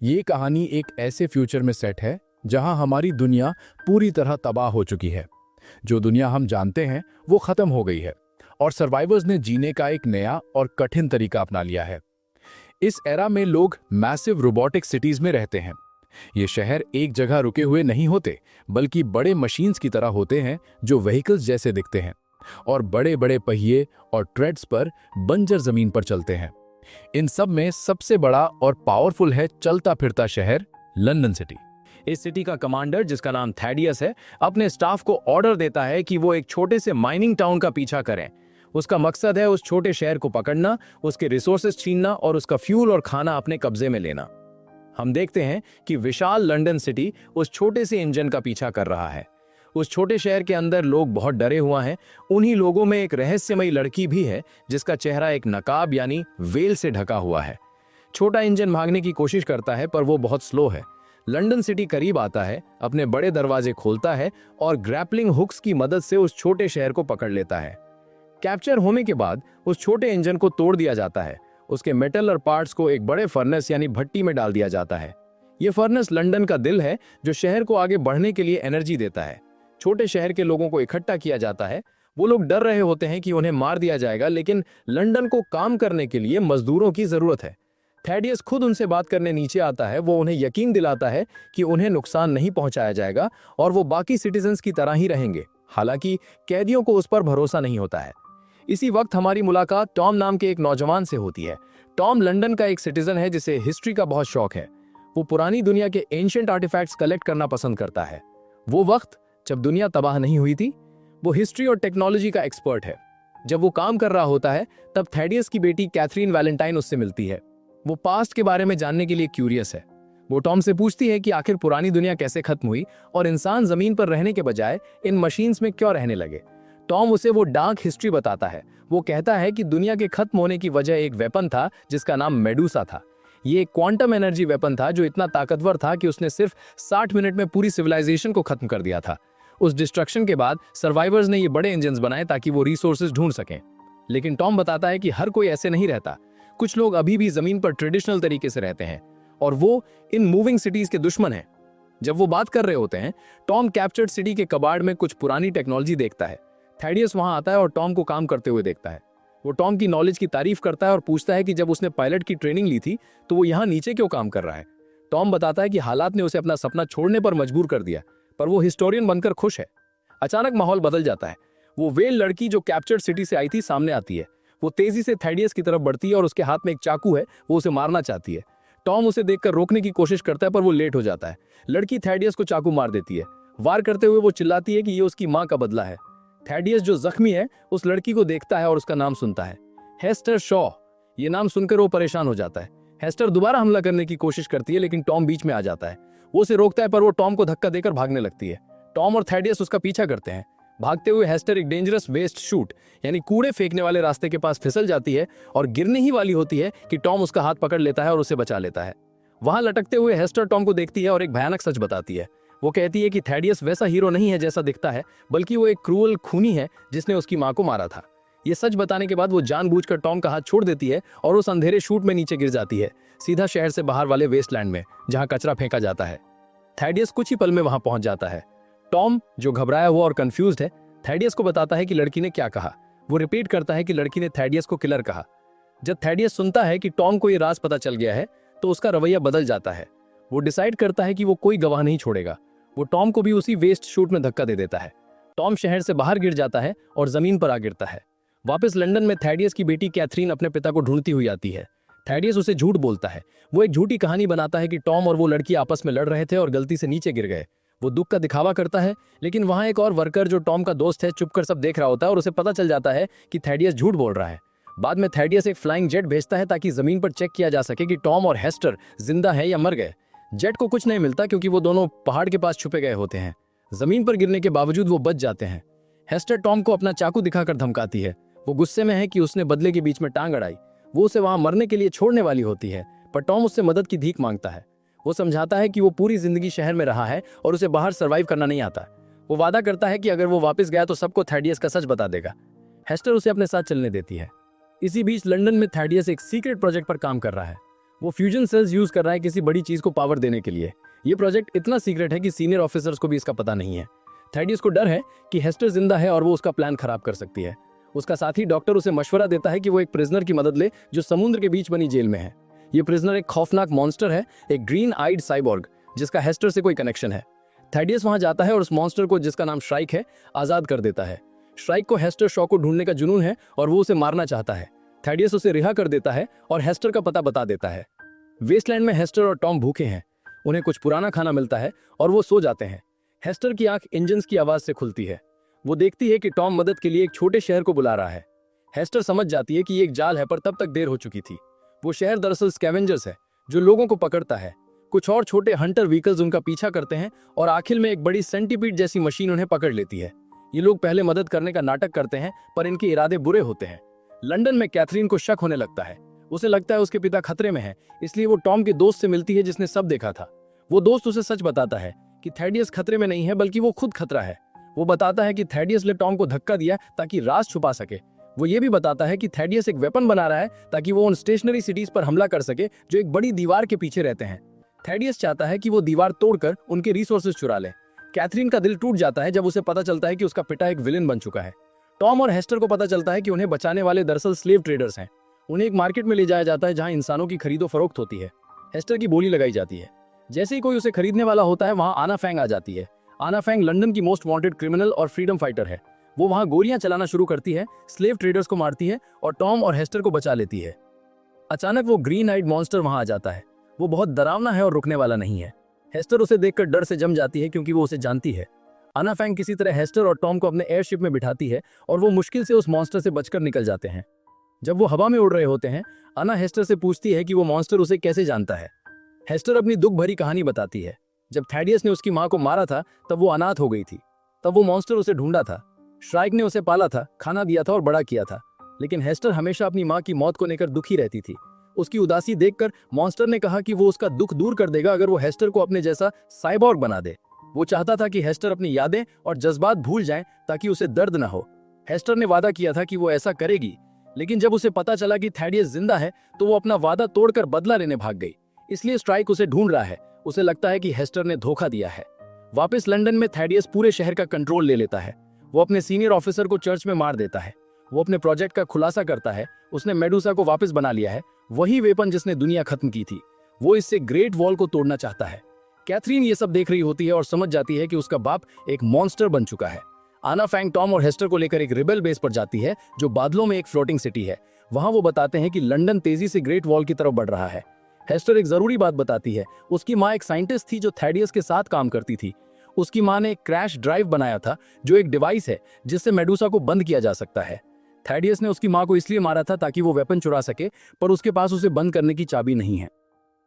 ये कहानी एक ऐसे फ्यूचर में सेट है जहां हमारी दुनिया पूरी तरह तबाह हो चुकी है। जो दुनिया हम जानते हैं वो खत्म हो गई है और सर्वाइवर्स ने जीने का एक नया और कठिन तरीका अपना लिया है। इस एरा में लोग मैसिव रोबोटिक सिटीज में रहते हैं। ये शहर एक जगह रुके हुए नहीं होते, बल्कि बड़े मशीन्स की तरह होते हैं जो व्हीकल्स जैसे दिखते हैं और बड़े बड़े पहिए और ट्रेड्स पर बंजर जमीन पर चलते हैं। इन सब में सबसे बड़ा और पावरफुल है चलता फिरता शहर लंदन सिटी। इस सिटी का कमांडर, जिसका नाम थैडियस है, अपने स्टाफ को ऑर्डर देता है कि वो एक छोटे से माइनिंग टाउन का पीछा करें। उसका मकसद है उस छोटे शहर को पकड़ना, उसके रिसोर्सेज छीनना और उसका फ्यूल और खाना अपने कब्जे में लेना। हम देखते हैं कि विशाल लंदन सिटी उस छोटे से इंजन का पीछा कर रहा है। उस छोटे शहर के अंदर लोग बहुत डरे हुए हैं। उन्हीं लोगों में एक रहस्यमयी लड़की भी है जिसका चेहरा एक नकाब यानी वेल से ढका हुआ है। छोटा इंजन भागने की कोशिश करता है पर वो बहुत स्लो है। लंदन सिटी करीब आता है, अपने बड़े दरवाजे खोलता है और ग्रैपलिंग हुक्स की मदद से उस छोटे शहर को पकड़ लेता है। कैप्चर होने के बाद उस छोटे इंजन को तोड़ दिया जाता है। उसके मेटल और पार्ट्स को एक बड़े फर्नेस यानी भट्टी में डाल दिया जाता है। ये फर्नेस लंदन का दिल है जो शहर को आगे बढ़ने के लिए एनर्जी देता है। छोटे शहर के लोगों को इकट्ठा किया जाता है। वो लोग डर रहे होते हैं कि उन्हें मार दिया जाएगा, लेकिन लंदन को काम करने के लिए मजदूरों की जरूरत है। थैडियस खुद उनसे बात करने नीचे आता है। वो उन्हें यकीन दिलाता है कि उन्हें नुकसान नहीं पहुंचाया जाएगा और वो बाकी सिटीजन्स की तरह ही रहेंगे। हालांकि कैदियों को उस पर भरोसा नहीं होता है। इसी वक्त हमारी मुलाकात टॉम नाम के एक नौजवान से होती है। टॉम लंदन का एक सिटीजन है जिसे हिस्ट्री का बहुत शौक है। वो पुरानी दुनिया के एंशिएंट आर्टिफैक्ट्स कलेक्ट करना पसंद करता है। वो वक्त जब दुनिया तबाह नहीं हुई थी। वो हिस्ट्री और टेक्नोलॉजी का एक्सपर्ट है। जब वो काम कर रहा होता है तब थैडियस की बेटी कैथरीन वैलेंटाइन उससे मिलती है। वो पास्ट के बारे में जानने के लिए क्यूरियस है। वो टॉम से पूछती है कि आखिर पुरानी दुनिया कैसे खत्म हुई और इंसान जमीन पर रहने के बजाय इन मशीन्स में क्यों रहने लगे। टॉम उसे वो डार्क हिस्ट्री बताता है। वो कहता है कि दुनिया के खत्म होने की वजह एक वेपन था जिसका नाम मेडूसा था। ये एक क्वांटम एनर्जी वेपन था जो इतना ताकतवर था कि उसने सिर्फ 60 मिनट में पूरी सिविलाइजेशन को खत्म कर दिया था। उस डिस्ट्रक्शन के बाद सर्वाइवर्स ने ये बड़े इंजन्स बनाए ताकि वो रिसोर्सेज ढूंढ सकें। लेकिन टॉम बताता है कि हर कोई ऐसे नहीं रहता। कुछ लोग अभी भी जमीन पर ट्रेडिशनल तरीके से रहते हैं और वो इन मूविंग सिटीज के दुश्मन हैं। जब वो बात कर रहे होते हैं, टॉम कैप्चर्ड सिटी के कबाड़ में कुछ पुरानी टेक्नोलॉजी देखता है। थैडियस वहां आता है और टॉम को काम करते हुए देखता है। वो टॉम की नॉलेज की तारीफ करता है और पूछता है कि जब उसने पायलट की ट्रेनिंग ली थी तो वो यहाँ नीचे क्यों काम कर रहा है। टॉम बताता है कि हालात ने उसे अपना सपना छोड़ने पर मजबूर कर दिया, पर वो हिस्टोरियन बनकर खुश है। अचानक माहौल बदल जाता है। वो वेल लड़की जो कैप्चर्ड सिटी से आई थी सामने आती है। वो तेजी से थैडियस की तरफ बढ़ती है और उसके हाथ में एक चाकू है। वो उसे मारना चाहती है। टॉम उसे देखकर रोकने की कोशिश करता है पर वो लेट हो जाता है। लड़की थैडियस को चाकू मार देती है। वार करते हुए वो चिल्लाती है कि ये उसकी मां का बदला है। थैडियस जो जख्मी है उस लड़की को देखता है और उसका नाम सुनता है, हेस्टर शॉ। ये नाम सुनकर वो परेशान हो जाता है। हेस्टर दोबारा हमला करने की कोशिश करती है लेकिन टॉम बीच में आ जाता है। वो उसे रोकता है पर वो टॉम को धक्का देकर भागने लगती है। टॉम और थैडियस उसका पीछा करते हैं। भागते हुए हेस्टर एक डेंजरस वेस्ट शूट यानी कूड़े फेंकने वाले रास्ते के पास फिसल जाती है और गिरने ही वाली होती है कि टॉम उसका हाथ पकड़ लेता है और उसे बचा लेता है। वहां लटकते हुए हेस्टर टॉम को देखती है और एक भयानक सच बताती है। वो कहती है कि थैडियस वैसा हीरो नहीं है जैसा दिखता है, बल्कि वो एक क्रूअल खूनी है जिसने उसकी मां को मारा था। ये सच बताने के बाद वो जानबूझकर टॉम का हाथ छोड़ देती है और उस अंधेरे शूट में नीचे गिर जाती है, सीधा शहर से बाहर वाले वेस्टलैंड में जहां कचरा फेंका जाता है। थैडियस कुछ ही पल में वहां पहुंच जाता है। टॉम जो घबराया हुआ और कंफ्यूज्ड है, थैडियस को बताता है कि लड़की ने क्या कहा। वो रिपीट करता है कि लड़की ने थैडियस को किलर कहा। जब थैडियस सुनता है कि टॉम को ये राज पता चल गया है तो उसका रवैया बदल जाता है। वो डिसाइड करता है कि वो कोई गवाह नहीं छोड़ेगा। वो टॉम को भी उसी वेस्ट शूट में धक्का दे देता है। टॉम शहर से बाहर गिर जाता है और जमीन पर आ गिरता है। वापस लंदन में थैडियस की बेटी कैथरीन अपने पिता को ढूंढती हुई आती है। थैडियस उसे झूठ बोलता है। वो एक झूठी कहानी बनाता है कि टॉम और वो लड़की आपस में लड़ रहे थे और गलती से नीचे गिर गए। वो दुख का दिखावा करता है, लेकिन वहां एक और वर्कर जो टॉम का दोस्त है चुपकर सब देख रहा होता है और उसे पता चल जाता है कि थैडियस झूठ बोल रहा है। बाद में थैडियस एक फ्लाइंग जेट भेजता है ताकि जमीन पर चेक किया जा सके कि टॉम और हेस्टर जिंदा है या मर गए। जेट को कुछ नहीं मिलता क्योंकि वो दोनों पहाड़ के पास छुपे गए होते हैं। जमीन पर गिरने के बावजूद वो बच जाते हैं। हेस्टर टॉम को अपना चाकू दिखाकर धमकाती है। वो गुस्से में है कि उसने बदले के बीच में टांग अड़ाई। वो उसे वहां मरने के लिए छोड़ने वाली होती है, पर टॉम उससे मदद की भीख मांगता है। वो समझाता है कि वो पूरी जिंदगी शहर में रहा है और उसे बाहर सर्वाइव करना नहीं आता। वो वादा करता है कि अगर वो वापस गया तो सबको थैडियस का सच बता देगा। हेस्टर उसे अपने साथ चलने देती है। इसी बीच लंदन में थैडियस एक सीक्रेट प्रोजेक्ट पर काम कर रहा है। वो फ्यूजन सेल्स यूज कर रहा है किसी बड़ी चीज को पावर देने के लिए। ये प्रोजेक्ट इतना सीक्रेट है कि सीनियर ऑफिसर्स को भी इसका पता नहीं है। थैडियस को डर है कि हेस्टर जिंदा है और वो उसका प्लान खराब कर सकती है। उसका साथी डॉक्टर उसे मशवरा देता है कि वो एक प्रिजनर की मदद ले जो समुद्र के बीच बनी जेल में है। ये प्रिजनर एक खौफनाक मॉन्स्टर है, एक ग्रीन आइड साइबॉर्ग जिसका हेस्टर से कोई कनेक्शन है। थैडियस वहां जाता है और उस मॉन्स्टर को, जिसका नाम श्राइक है, आजाद कर देता है। श्राइक को हेस्टर शॉ को ढूंढने का जुनून है और वो उसे मारना चाहता है। थैडियस उसे रिहा कर देता है और हेस्टर का पता बता देता है। वेस्टलैंड में हेस्टर और टॉम भूखे हैं। उन्हें कुछ पुराना खाना मिलता है और वो सो जाते हैं। हेस्टर की आंख इंजन्स की आवाज से खुलती है। वो देखती है कि टॉम मदद के लिए एक छोटे शहर को बुला रहा है। हेस्टर समझ जाती है कि ये एक जाल है, पर तब तक देर हो चुकी थी। वो शहर दरअसल स्कैवेंजर्स है जो लोगों को पकड़ता है। कुछ और छोटे हंटर व्हीकल्स उनका पीछा करते हैं और आखिर में एक बड़ी सेंटीपीड जैसी मशीन उन्हें पकड़ लेती है। ये लोग पहले मदद करने का नाटक करते हैं, पर इनके इरादे बुरे होते हैं। लंदन में कैथरीन को शक होने लगता है। उसे लगता है उसके पिता खतरे में है, इसलिए वो टॉम के दोस्त से मिलती है जिसने सब देखा था। वो दोस्त उसे सच बताता है कि थैडियस खतरे में नहीं है, बल्कि वो खुद खतरा है। वो बताता है कि थैडियस ने टॉम को धक्का दिया ताकि राज छुपा सके। वो ये भी बताता है कि थैडियस एक वेपन बना रहा है ताकि वो उन स्टेशनरी सिटीज पर हमला कर सके जो एक बड़ी दीवार के पीछे रहते हैं। थैडियस चाहता है कि वो दीवार तोड़कर उनके रिसोर्सेज चुरा ले। कैथरीन का दिल टूट जाता है जब उसे पता चलता है कि उसका पिता एक विलेन बन चुका है। टॉम और हेस्टर को पता चलता है कि उन्हें बचाने वाले दरअसल स्लेव ट्रेडर्स हैं। उन्हें एक मार्केट में ले जाया जाता है जहां इंसानों की खरीदो फरोख्त होती है। हेस्टर की बोली लगाई जाती है। जैसे ही कोई उसे खरीदने वाला होता है, वहां आना फैंग आ जाती है। आना फैंग लंदन की मोस्ट वांटेड क्रिमिनल और फ्रीडम फाइटर है। वो वहां गोलियां चलाना शुरू करती है, स्लेव ट्रेडर्स को मारती है और टॉम और हेस्टर को बचा लेती है। अचानक वो ग्रीन आइड मॉन्स्टर वहां आ जाता है। वो बहुत डरावना है और रुकने वाला नहीं है। हेस्टर उसे देखकर डर से जम जाती है क्योंकि वो उसे जानती है। आना फैंग किसी तरह हेस्टर और टॉम को अपने एयरशिप में बिठाती है और वो मुश्किल से उस मॉन्स्टर से बचकर निकल जाते हैं। जब वो हवा में उड़ रहे होते हैं, आना हेस्टर से पूछती है कि वो मॉन्स्टर उसे कैसे जानता है। हेस्टर अपनी दुख भरी कहानी बताती है। जब थैडियस ने उसकी मां को मारा था तब वो अनाथ हो गई थी। तब वो मॉन्स्टर उसे ढूंढा था। श्राइक ने उसे पाला था, खाना दिया था और बड़ा किया था। लेकिन हेस्टर हमेशा अपनी मां की मौत को लेकर दुखी रहती थी। उसकी उदासी देखकर मॉन्स्टर ने कहा कि वो उसका दुख दूर कर देगा अगर वो हेस्टर को अपने जैसा साइबॉर्ग बना दे। वो चाहता था कि हेस्टर अपनी यादें और जज्बात भूल जाए ताकि उसे दर्द न हो। हेस्टर ने वादा किया था कि वो ऐसा करेगी, लेकिन जब उसे पता चला कि थैडियस जिंदा है तो वो अपना वादा तोड़कर बदला लेने भाग गई। इसलिए स्ट्राइक उसे ढूंढ रहा है। उसे लगता है कि हेस्टर ने धोखा दिया है। वापस लंदन में थैडियस पूरे शहर का कंट्रोल ले लेता है। वो अपने सीनियर ऑफिसर को चर्च में मार देता है। वो अपने प्रोजेक्ट का खुलासा करता है। उसने मेडुसा को वापस बना लिया है, वही वेपन जिसने दुनिया खत्म की थी। वो इससे ग्रेट वॉल को तोड़ना चाहता है। कैथरीन ये सब देख रही होती है और समझ जाती है कि उसका बाप एक मॉन्स्टर बन चुका है। आना फैंग टॉम और हेस्टर को लेकर एक रिबेल बेस पर जाती है जो बादलों में एक फ्लोटिंग सिटी है। वहां वो बताते हैं कि लंदन तेजी से ग्रेट वॉल की तरफ बढ़ रहा है। हेस्टर एक जरूरी बात बताती है। उसकी माँ एक साइंटिस्ट थी जो थैडियस के साथ काम करती थी। उसकी माँ ने एक क्रैश ड्राइव बनाया था जो एक डिवाइस है जिससे मेडुसा को बंद किया जा सकता है। थैडियस ने उसकी माँ को इसलिए मारा था ताकि वो वेपन चुरा सके, पर उसके पास उसे बंद करने की चाबी नहीं है।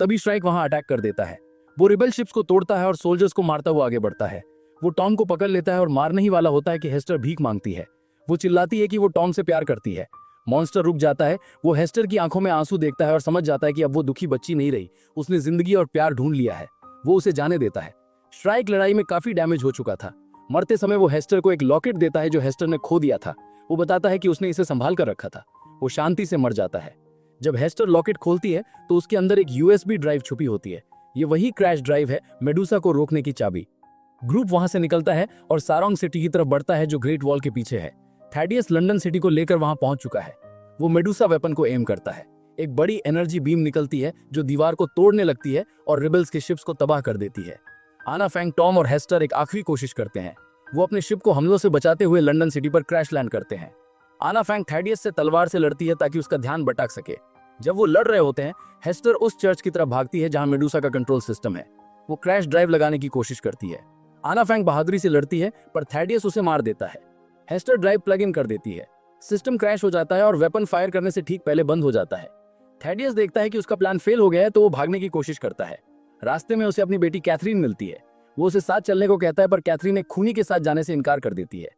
तभी स्ट्राइक वहां अटैक कर देता है। वो रिबेल शिप्स को तोड़ता है और सोल्जर्स को मारता हुआ आगे बढ़ता है। वो टॉम को पकड़ लेता है और मारने ही वाला होता है कि हेस्टर भीख मांगती है। वो चिल्लाती है कि वो टॉम से प्यार करती है। मॉन्स्टर रुक जाता है। वो हेस्टर की आंखों में आंसू देखता है और समझ जाता है कि अब वो दुखी बच्ची नहीं रही, उसने जिंदगी और प्यार ढूंढ लिया है। वो उसे जाने देता है। श्राइक लड़ाई में काफी डैमेज हो चुका था। मरते समय वो हेस्टर को एक लॉकेट देता है जो हेस्टर ने खो दिया था। वो बताता है कि उसने इसे संभाल कर रखा था। वो शांति से मर जाता है। जब हेस्टर लॉकेट खोलती है तो उसके अंदर एक यूएसबी ड्राइव छुपी होती है। ये वही क्रैश ड्राइव है, मेडुसा को रोकने की चाबी। ग्रुप वहां से निकलता है और सारोंग सिटी की तरफ बढ़ता है जो ग्रेट वॉल के पीछे है। थैडियस लंदन सिटी को लेकर वहां पहुंच चुका है। वो मेडुसा वेपन को एम करता है। एक बड़ी एनर्जी बीम निकलती है जो दीवार को तोड़ने लगती है और रिबल्स के शिप्स को तबाह कर देती है। आना फैंग, टॉम और हेस्टर एक आखिरी कोशिश करते हैं। वो अपने शिप को हमलों से बचाते हुए लंदन सिटी पर क्रैश लैंड करते हैं। आना फैंग थैडियस से तलवार से लड़ती है ताकि उसका ध्यान भटक सके। जब वो लड़ रहे होते हैं, हेस्टर उस चर्च की तरफ भागती है जहां मेडुसा का कंट्रोल सिस्टम है। वो क्रैश ड्राइव लगाने की कोशिश करती है। आना फैंग बहादुरी से लड़ती है, पर थैडियस उसे मार देता है। हेस्टर ड्राइव प्लग इन कर देती है। सिस्टम क्रैश हो जाता है और वेपन फायर करने से ठीक पहले बंद हो जाता है। थैडियस देखता है कि उसका प्लान फेल हो गया है तो वो भागने की कोशिश करता है। रास्ते में उसे अपनी बेटी कैथरीन मिलती है। वो उसे साथ चलने को कहता है, पर कैथरीन एक खूनी के साथ जाने से इनकार कर देती है।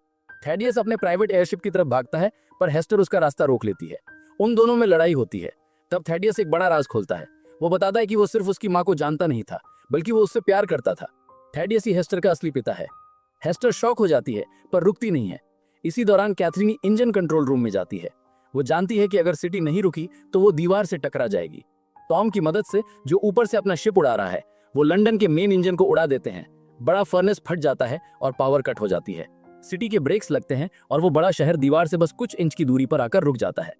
थैडियस अपने प्राइवेट एयरशिप की तरफ भागता है, पर हेस्टर उसका रास्ता रोक लेती है। उन दोनों में लड़ाई होती है। तब थैडियस एक बड़ा राज खोलता है। वो बताता है कि वो सिर्फ उसकी माँ को जानता नहीं था, बल्कि वो उससे प्यार करता था। थैडियस ही हेस्टर का असली पिता है। हेस्टर शॉक हो जाती है, पर रुकती नहीं है। इसी दौरान कैथरीन इंजन कंट्रोल रूम में जाती है। वो जानती है कि अगर सिटी नहीं रुकी तो वो दीवार से टकरा जाएगी। टॉम की मदद से जो ऊपर से अपना शिप उड़ा रहा है वो लंदन के मेन इंजन को उड़ा देते हैं। बड़ा फर्नेस फट जाता है और पावर कट हो जाती है। सिटी के ब्रेक्स लगते हैं और वो बड़ा शहर दीवार से बस कुछ इंच की दूरी पर आकर रुक जाता है।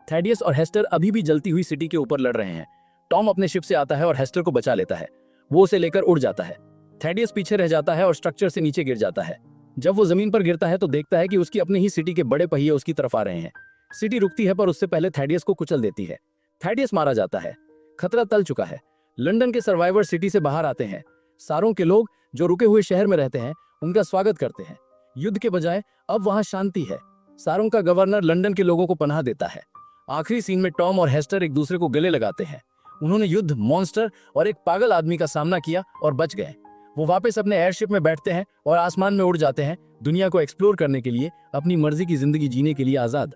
थैडियस और हेस्टर अभी भी जलती हुई सिटी के ऊपर लड़ रहे हैं। टॉम अपने शिप से आता है और हेस्टर को बचा लेता है। वो उसे लेकर उड़ जाता है। थैडियस पीछे रह जाता है और स्ट्रक्चर से नीचे गिर जाता है। जब वो जमीन पर गिरता है तो देखता है कि उसकी अपनी ही सिटी के बड़े पहिए उसकी तरफ आ रहे हैं। सिटी रुकती है पर उससे पहले थैडियस को कुचल देती है। थैडियस मारा जाता है। खतरा टल चुका है। लंदन के सर्वाइवर सिटी से बाहर आते हैं। सारों के लोग जो रुके हुए शहर में रहते हैं उनका स्वागत करते हैं। युद्ध के बजाय अब वहां शांति है। सारों का गवर्नर लंदन के लोगों को पनाह देता है। आखिरी सीन में टॉम और हेस्टर एक दूसरे को गले लगाते हैं। उन्होंने युद्ध, मॉन्स्टर और एक पागल आदमी का सामना किया और बच गए। वो वापस अपने एयरशिप में बैठते हैं और आसमान में उड़ जाते हैं, दुनिया को एक्सप्लोर करने के लिए, अपनी मर्जी की जिंदगी जीने के लिए आजाद।